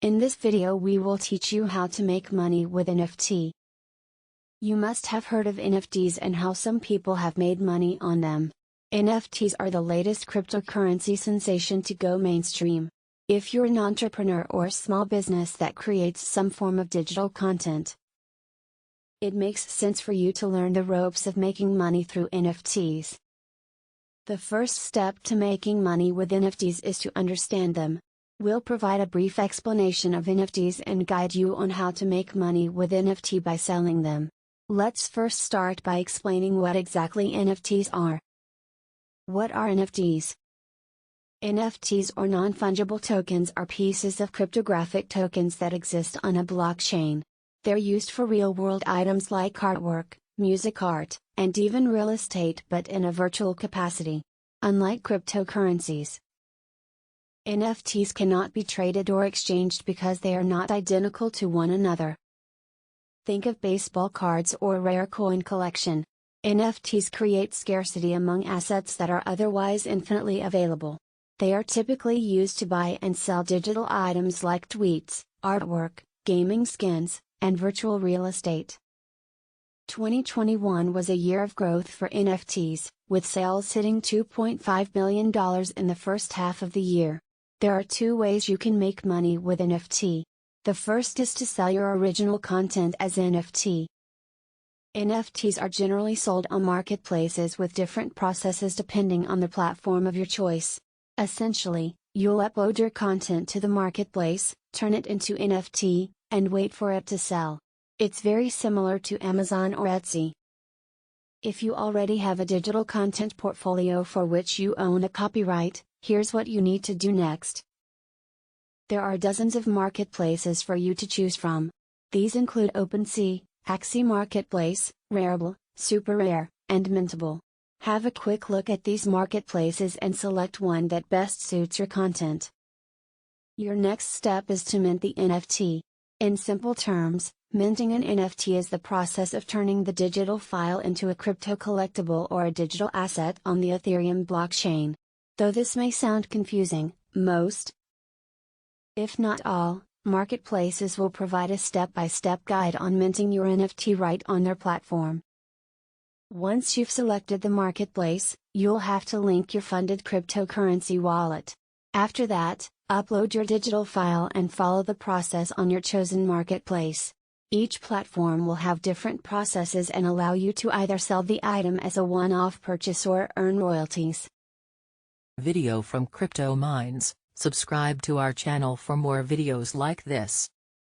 In this video we will teach you how to make money with NFT. You must have heard of NFTs and how some people have made money on them. NFTs are the latest cryptocurrency sensation to go mainstream. If you're an entrepreneur or small business that creates some form of digital content, it makes sense for you to learn the ropes of making money through NFTs. The first step to making money with NFTs is to understand them. We'll provide a brief explanation of NFTs and guide you on how to make money with NFT by selling them. Let's first start by explaining what exactly NFTs are. What are NFTs? NFTs or non-fungible tokens are pieces of cryptographic tokens that exist on a blockchain. They're used for real-world items like artwork, music art, and even real estate, but in a virtual capacity. Unlike cryptocurrencies, NFTs cannot be traded or exchanged because they are not identical to one another. Think of baseball cards or rare coin collection. NFTs create scarcity among assets that are otherwise infinitely available. They are typically used to buy and sell digital items like tweets, artwork, gaming skins, and virtual real estate. 2021 was a year of growth for NFTs, with sales hitting $2.5 billion in the first half of the year. There are two ways you can make money with NFT. The first is to sell your original content as NFT. NFTs are generally sold on marketplaces with different processes depending on the platform of your choice. Essentially, you'll upload your content to the marketplace, turn it into NFT, and wait for it to sell. It's very similar to Amazon or Etsy. If you already have a digital content portfolio for which you own a copyright, here's what you need to do next. There are dozens of marketplaces for you to choose from. These include OpenSea, Axie Marketplace, Rarible, SuperRare, and Mintable. Have a quick look at these marketplaces and select one that best suits your content. Your next step is to mint the NFT. In simple terms, minting an NFT is the process of turning the digital file into a crypto collectible or a digital asset on the Ethereum blockchain. Though this may sound confusing, most, if not all, marketplaces will provide a step-by-step guide on minting your NFT right on their platform. Once you've selected the marketplace, you'll have to link your funded cryptocurrency wallet. After that, upload your digital file and follow the process on your chosen marketplace. Each platform will have different processes and allow you to either sell the item as a one-off purchase or earn royalties. Video from Crypto Minds. Subscribe to our channel for more videos like this.